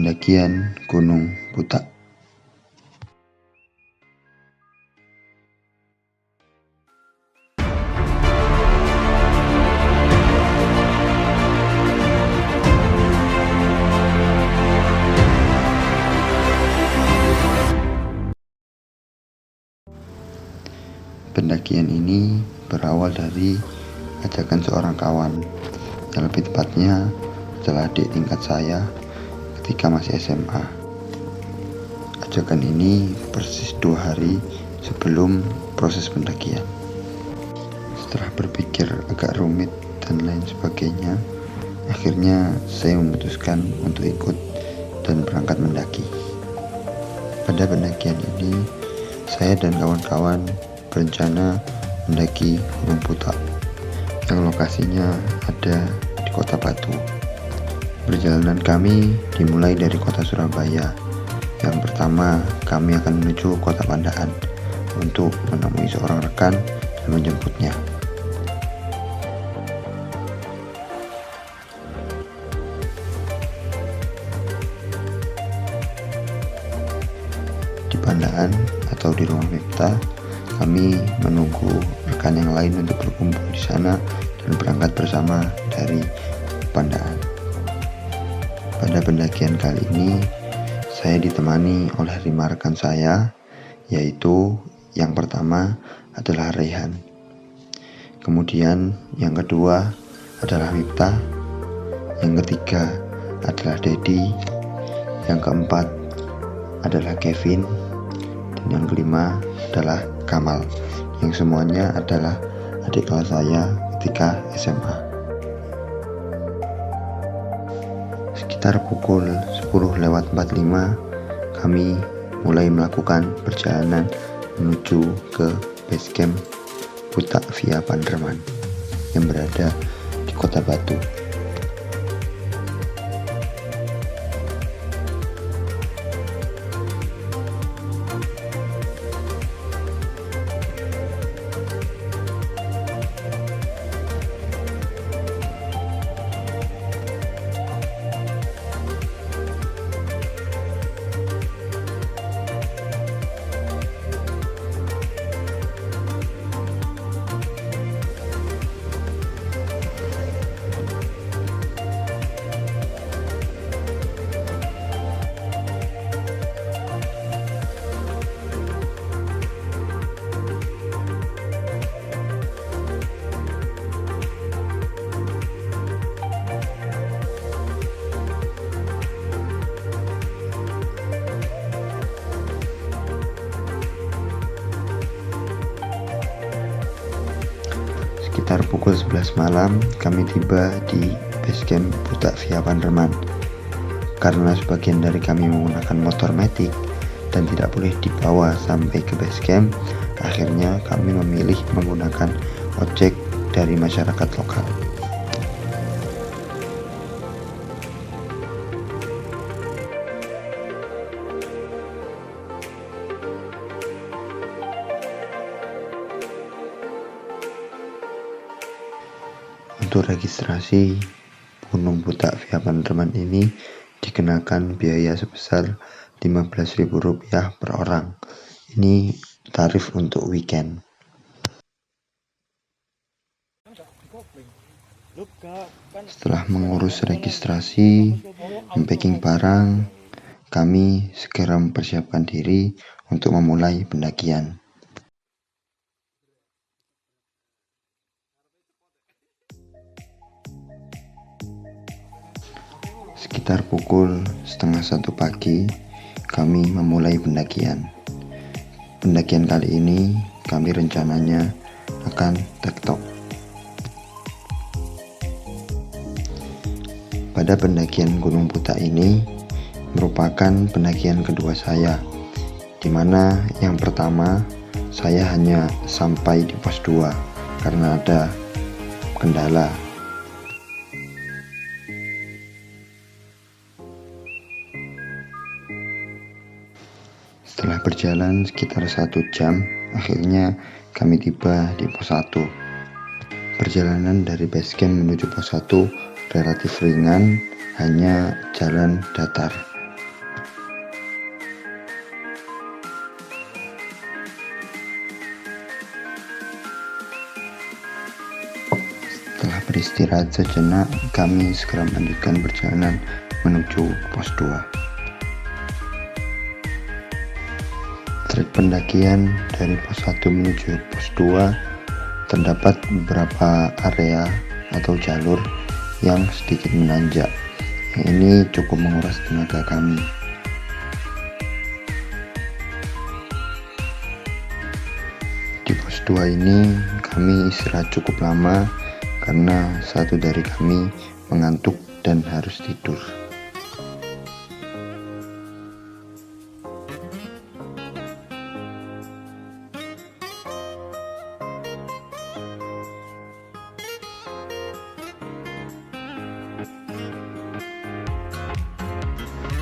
pendakian Gunung Butak. Pendakian ini berawal dari ajakan seorang kawan, yang lebih tepatnya adalah adik tingkat saya ketika masih SMA. Ajakan ini persis 2 hari sebelum proses pendakian. Setelah berpikir agak rumit dan lain sebagainya, akhirnya saya memutuskan untuk ikut dan berangkat mendaki. Pada pendakian ini, saya dan kawan-kawan berencana mendaki Gunung Butak yang lokasinya ada di Kota Batu. Perjalanan kami dimulai dari kota Surabaya. Yang pertama, kami akan menuju Kota Pandaan untuk menemui seorang rekan dan menjemputnya. Di Pandaan atau di rumah Miftah, kami menunggu rekan yang lain untuk berkumpul di sana dan berangkat bersama dari Pandaan. Pada pendakian kali ini, saya ditemani oleh 5 rekan saya, yaitu yang pertama adalah Rehan, kemudian yang kedua adalah Miftah, yang ketiga adalah Dedi, yang keempat adalah Kevin, dan yang kelima adalah Kamal, yang semuanya adalah adik kelas saya ketika SMA. Sekitar pukul 10:45 kami mulai melakukan perjalanan menuju ke base camp Butak via Panderman yang berada di Kota Batu. Sekitar pukul 11 malam kami tiba di base camp Butak via Panderman. Karena sebagian dari kami menggunakan motor matic dan tidak boleh dibawa sampai ke base camp, akhirnya kami memilih menggunakan ojek dari masyarakat lokal. Untuk registrasi Gunung Butak via Panderman ini dikenakan biaya sebesar Rp15.000 per orang. Ini tarif untuk weekend. Setelah mengurus registrasi, mempacking barang, kami segera mempersiapkan diri untuk memulai pendakian. Sekitar pukul 12:30 pagi, kami memulai pendakian. Pendakian kali ini kami rencananya akan tektok. Pada pendakian Gunung Butak ini merupakan pendakian kedua saya, di mana yang pertama saya hanya sampai di pos 2 karena ada kendala. Setelah berjalan sekitar 1 jam, akhirnya kami tiba di pos 1. Perjalanan dari base camp menuju pos 1 relatif ringan, hanya jalan datar. beristirahat sejenak, kami segera melanjutkan perjalanan menuju pos 2. Trek pendakian dari pos 1 menuju pos 2 terdapat beberapa area atau jalur yang sedikit menanjak. Ini cukup menguras tenaga kami. Di pos 2 ini kami istirahat cukup lama karena satu dari kami mengantuk dan harus tidur.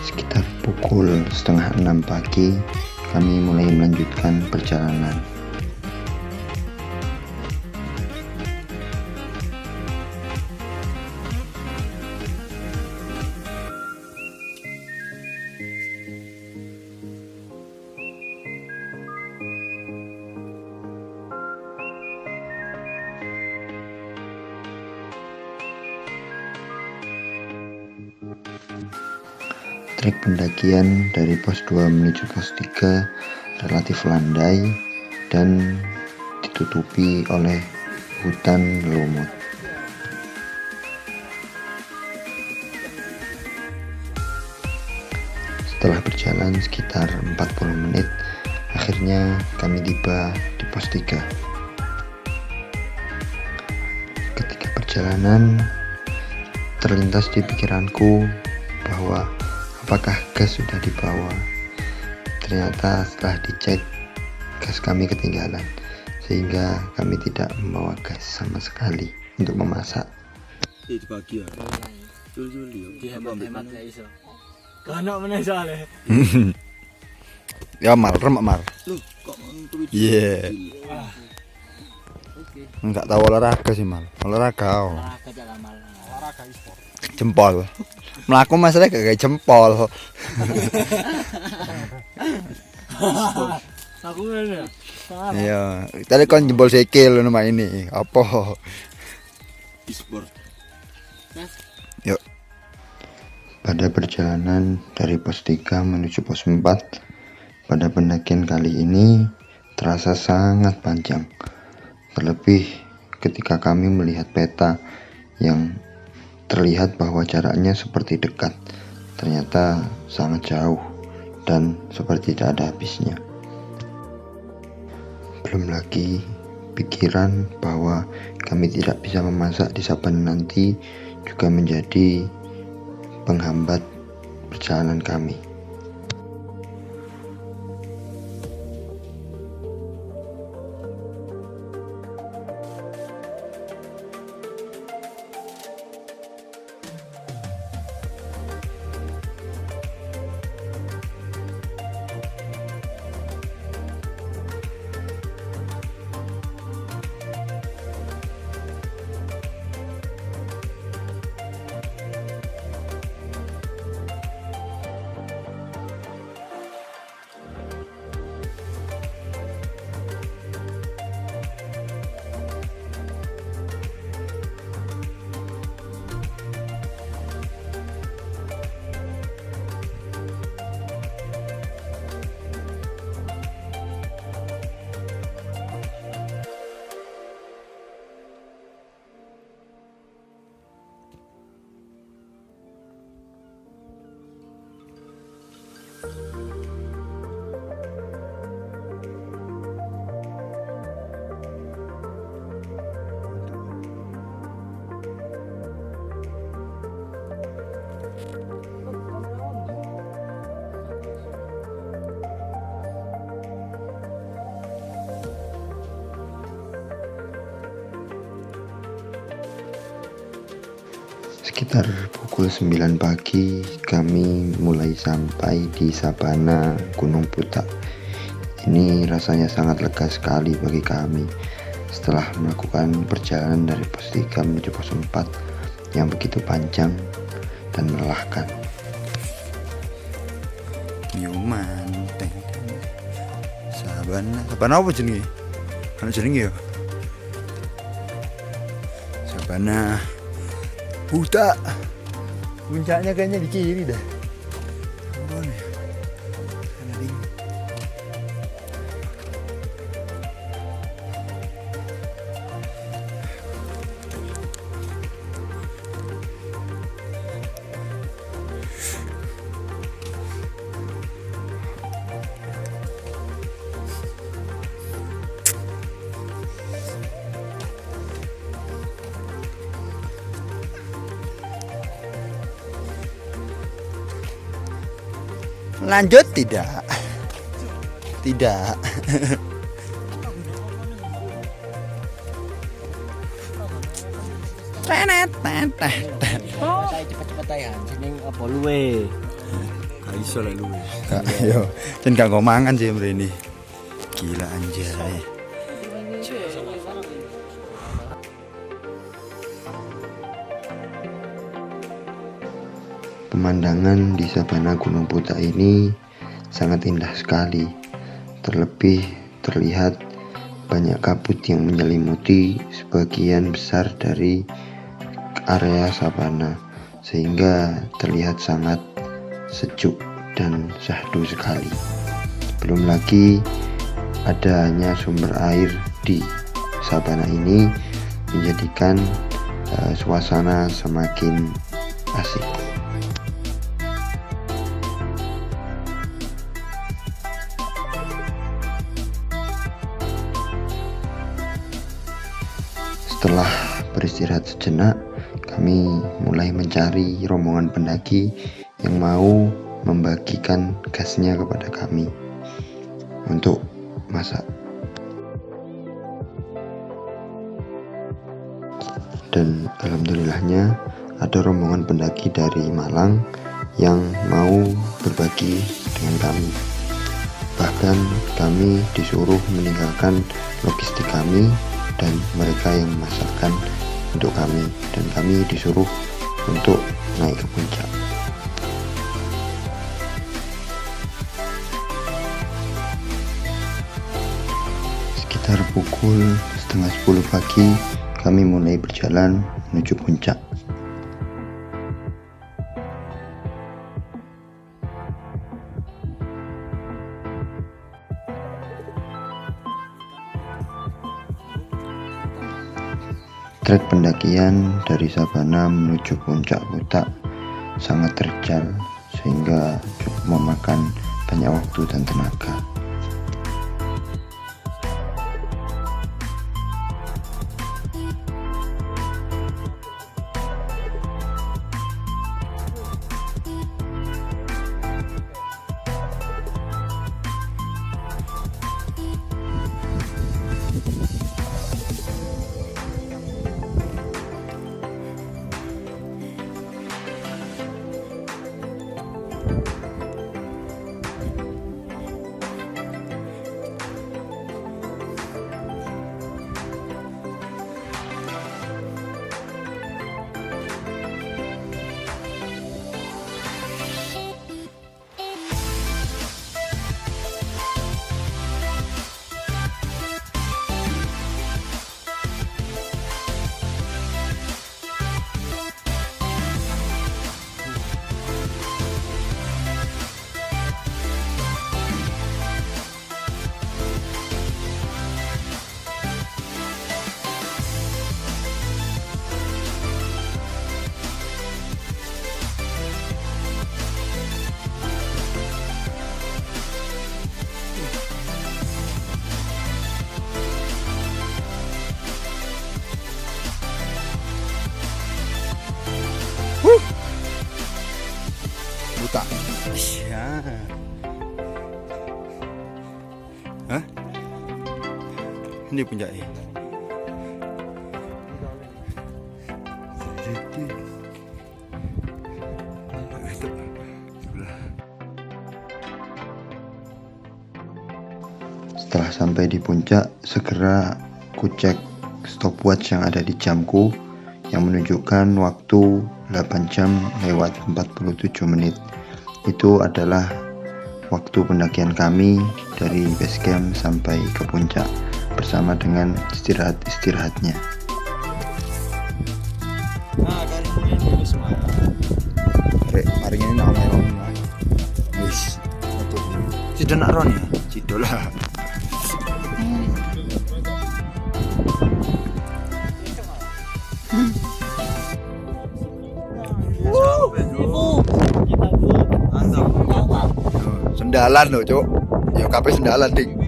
Sekitar pukul 5:30 pagi, kami mulai melanjutkan perjalanan. Trek pendakian dari pos 2 menuju pos 3 relatif landai dan ditutupi oleh hutan lumut. Setelah berjalan sekitar 40 menit, akhirnya kami tiba di pos 3. Ketika perjalanan, terlintas di pikiranku bahwa apakah gas sudah dibawa. Ternyata setelah dicek, gas kami ketinggalan, sehingga kami tidak membawa gas sama sekali untuk memasak. Dibagi ya. Dihemat-hemat gak iso. Kono meneh soalnya. Ya mal, remak mal. Loh, kok untuk Iya. Enggak tahu olahraga sih mal. Olahraga. Olahraga jalan malam. Olahraga e-sport. Jempol. Melaku masalah gak kayak jempol. Aku ngene. Iya, tadi kan jempol sikil nama ini. Apa? e-sport. Yuk. Pada perjalanan dari pos 3 menuju pos 4, pada pendakian kali ini terasa sangat panjang. Terlebih ketika kami melihat peta yang terlihat bahwa jaraknya seperti dekat, ternyata sangat jauh dan seperti tidak ada habisnya. Belum lagi pikiran bahwa kami tidak bisa memasak di Sabana nanti juga menjadi penghambat perjalanan kami. Sekitar pukul 9 pagi kami mulai sampai di Sabana Gunung Putak. Ini rasanya sangat lega sekali bagi kami setelah melakukan perjalanan dari pos 3 menuju pos 4 yang begitu panjang dan melelahkan. Nyoman teng. Sabana apa jenenge? Ana jenenge ya? Sabana Huta. Puncaknya kayaknya di kiri dah. Turun. Sana dingin. Lanjut tidak? Tidak. Tenet. Saya cepet-cepet aja. Sini apa luwe? Gak iso lah lu. Ayo, jen gak ngomangan sih mrene. Gila anjay. Pemandangan di sabana Gunung Putak ini sangat indah sekali. Terlebih terlihat banyak kabut yang menyelimuti sebagian besar dari area sabana, sehingga terlihat sangat sejuk dan syahdu sekali. Belum lagi adanya sumber air di sabana ini menjadikan suasana semakin asik. Setelah beristirahat sejenak, kami mulai mencari rombongan pendaki yang mau membagikan gasnya kepada kami untuk masak. Dan alhamdulillahnya ada rombongan pendaki dari Malang yang mau berbagi dengan kami. Bahkan kami disuruh meninggalkan logistik kami dan mereka yang memasakkan untuk kami, dan kami disuruh untuk naik ke puncak. Sekitar pukul 9:30 pagi kami mulai berjalan menuju puncak. Trek pendakian dari sabana menuju puncak Putak sangat terjal, sehingga cukup memakan banyak waktu dan tenaga. Putak. Ya. Hah? Ini puncaknya. Setelah sampai di puncak, segera kucek stopwatch yang ada di jamku yang menunjukkan waktu 8 jam lewat 47 menit. Itu adalah waktu pendakian kami dari base camp sampai ke puncak bersama dengan istirahat-istirahatnya. Sendalan loh, Cuk. Ya kabeh sendalan, Ding.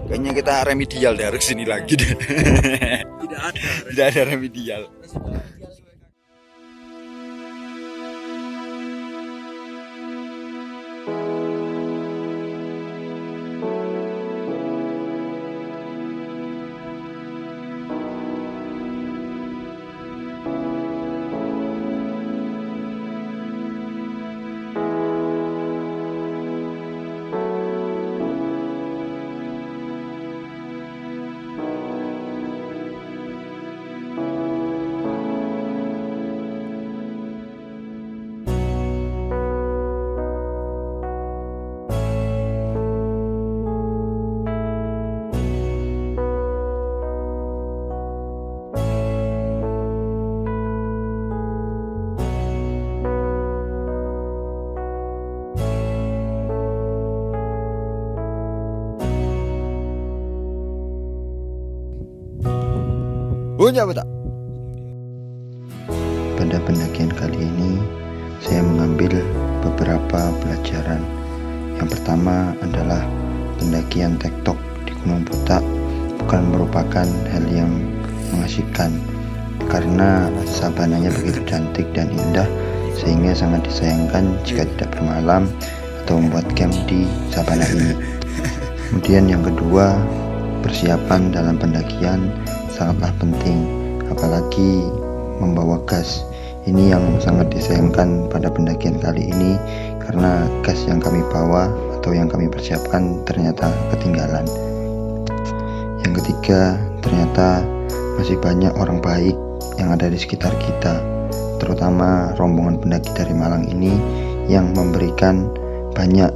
Kayaknya kita remedial dari sini lagi deh. Tidak ada. Tidak ada remedial. Punya apa tak? Pada pendakian kali ini, saya mengambil beberapa pelajaran. Yang pertama adalah pendakian tektok di Gunung Butak bukan merupakan hal yang mengasihkan, karena savananya begitu cantik dan indah sehingga sangat disayangkan jika tidak bermalam atau membuat camp di savana ini. Kemudian yang kedua, persiapan dalam pendakian sangatlah penting, apalagi membawa gas. Ini yang sangat disayangkan pada pendakian kali ini, karena gas yang kami bawa atau yang kami persiapkan ternyata ketinggalan. Yang ketiga, ternyata masih banyak orang baik yang ada di sekitar kita, terutama rombongan pendaki dari Malang ini yang memberikan banyak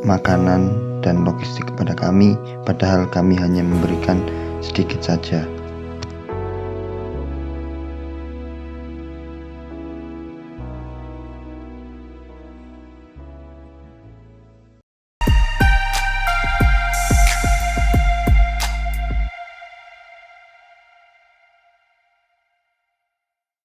makanan dan logistik kepada kami, padahal kami hanya memberikan sedikit saja.